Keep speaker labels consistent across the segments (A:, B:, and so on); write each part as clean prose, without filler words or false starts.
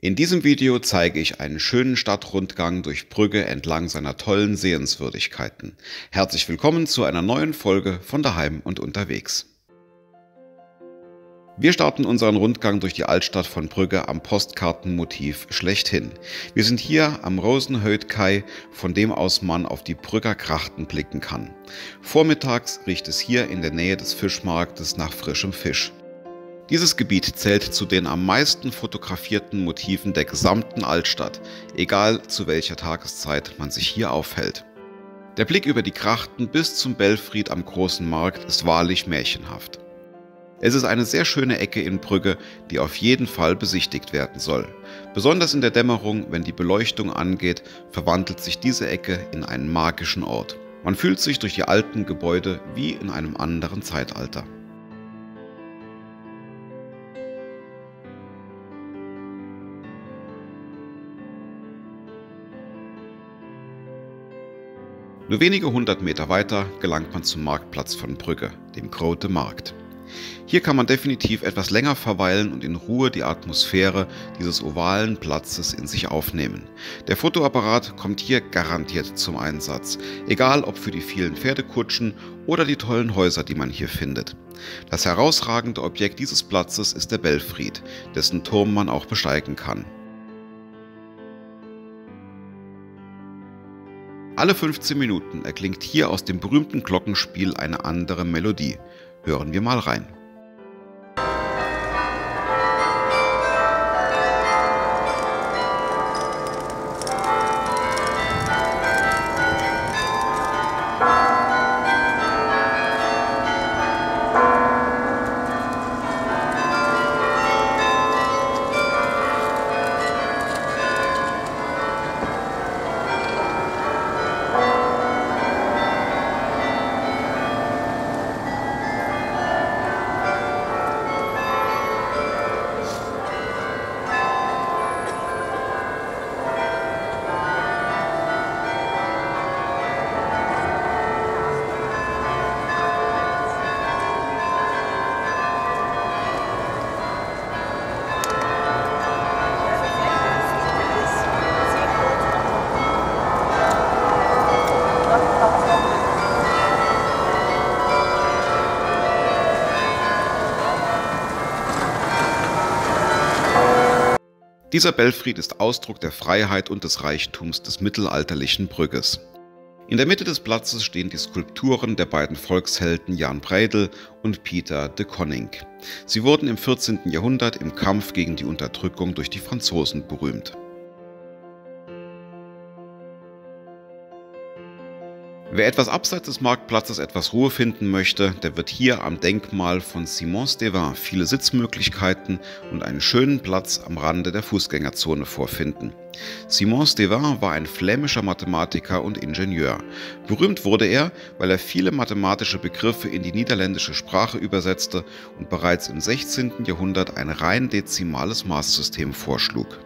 A: In diesem Video zeige ich einen schönen Stadtrundgang durch Brügge entlang seiner tollen Sehenswürdigkeiten. Herzlich willkommen zu einer neuen Folge von daheim und unterwegs. Wir starten unseren Rundgang durch die Altstadt von Brügge am Postkartenmotiv schlechthin. Wir sind hier am Rosenhout-Kai, von dem aus man auf die Brügger Grachten blicken kann. Vormittags riecht es hier in der Nähe des Fischmarktes nach frischem Fisch. Dieses Gebiet zählt zu den am meisten fotografierten Motiven der gesamten Altstadt, egal zu welcher Tageszeit man sich hier aufhält. Der Blick über die Grachten bis zum Belfried am Großen Markt ist wahrlich märchenhaft. Es ist eine sehr schöne Ecke in Brügge, die auf jeden Fall besichtigt werden soll. Besonders in der Dämmerung, wenn die Beleuchtung angeht, verwandelt sich diese Ecke in einen magischen Ort. Man fühlt sich durch die alten Gebäude wie in einem anderen Zeitalter. Nur wenige 100 Meter weiter gelangt man zum Marktplatz von Brügge, dem Grote Markt. Hier kann man definitiv etwas länger verweilen und in Ruhe die Atmosphäre dieses ovalen Platzes in sich aufnehmen. Der Fotoapparat kommt hier garantiert zum Einsatz, egal ob für die vielen Pferdekutschen oder die tollen Häuser, die man hier findet. Das herausragende Objekt dieses Platzes ist der Belfried, dessen Turm man auch besteigen kann. Alle 15 Minuten erklingt hier aus dem berühmten Glockenspiel eine andere Melodie. Hören wir mal rein. Dieser Belfried ist Ausdruck der Freiheit und des Reichtums des mittelalterlichen Brügges. In der Mitte des Platzes stehen die Skulpturen der beiden Volkshelden Jan Breydel und Pieter de Coninck. Sie wurden im 14. Jahrhundert im Kampf gegen die Unterdrückung durch die Franzosen berühmt. Wer etwas abseits des Marktplatzes etwas Ruhe finden möchte, der wird hier am Denkmal von Simon Stevin viele Sitzmöglichkeiten und einen schönen Platz am Rande der Fußgängerzone vorfinden. Simon Stevin war ein flämischer Mathematiker und Ingenieur. Berühmt wurde er, weil er viele mathematische Begriffe in die niederländische Sprache übersetzte und bereits im 16. Jahrhundert ein rein dezimales Maßsystem vorschlug.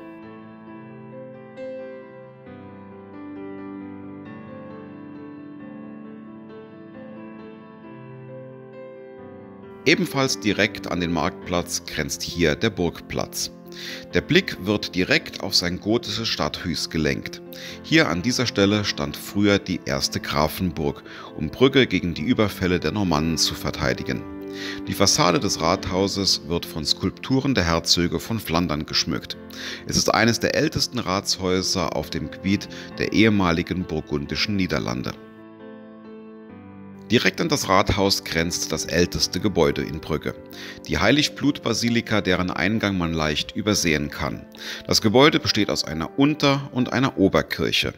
A: Ebenfalls direkt an den Marktplatz grenzt hier der Burgplatz. Der Blick wird direkt auf sein gotisches Stadthuis gelenkt. Hier an dieser Stelle stand früher die erste Grafenburg, um Brügge gegen die Überfälle der Normannen zu verteidigen. Die Fassade des Rathauses wird von Skulpturen der Herzöge von Flandern geschmückt. Es ist eines der ältesten Ratshäuser auf dem Gebiet der ehemaligen burgundischen Niederlande. Direkt an das Rathaus grenzt das älteste Gebäude in Brügge, die Heiligblut-Basilika, deren Eingang man leicht übersehen kann. Das Gebäude besteht aus einer Unter- und einer Oberkirche.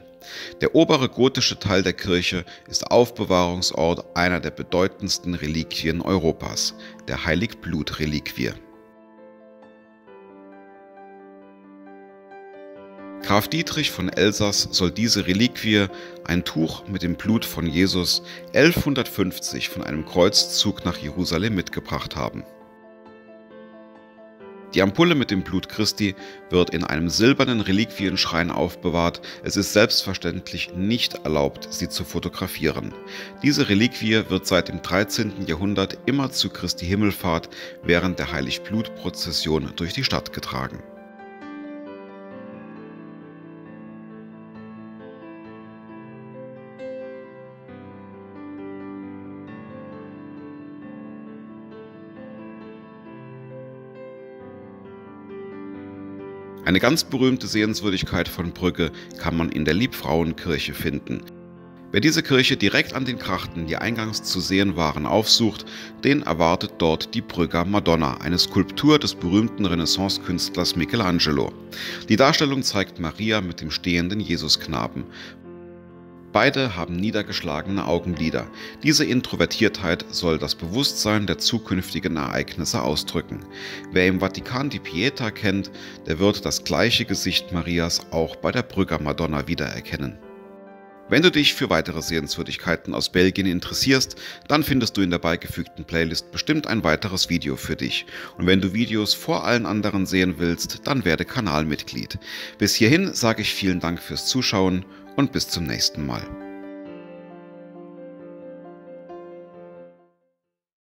A: Der obere gotische Teil der Kirche ist Aufbewahrungsort einer der bedeutendsten Reliquien Europas, der Heiligblut-Reliquie. Graf Dietrich von Elsass soll diese Reliquie, ein Tuch mit dem Blut von Jesus, 1150 von einem Kreuzzug nach Jerusalem mitgebracht haben. Die Ampulle mit dem Blut Christi wird in einem silbernen Reliquienschrein aufbewahrt. Es ist selbstverständlich nicht erlaubt, sie zu fotografieren. Diese Reliquie wird seit dem 13. Jahrhundert immer zu Christi Himmelfahrt während der Heiligblut-Prozession durch die Stadt getragen. Eine ganz berühmte Sehenswürdigkeit von Brügge kann man in der Liebfrauenkirche finden. Wer diese Kirche direkt an den Krachten, die eingangs zu sehen waren, aufsucht, den erwartet dort die Brügger Madonna, eine Skulptur des berühmten Renaissance-Künstlers Michelangelo. Die Darstellung zeigt Maria mit dem stehenden Jesusknaben. Beide haben niedergeschlagene Augenlider. Diese Introvertiertheit soll das Bewusstsein der zukünftigen Ereignisse ausdrücken. Wer im Vatikan die Pietà kennt, der wird das gleiche Gesicht Marias auch bei der Brügger Madonna wiedererkennen. Wenn du dich für weitere Sehenswürdigkeiten aus Belgien interessierst, dann findest du in der beigefügten Playlist bestimmt ein weiteres Video für dich. Und wenn du Videos vor allen anderen sehen willst, dann werde Kanalmitglied. Bis hierhin sage ich vielen Dank fürs Zuschauen und bis zum nächsten Mal.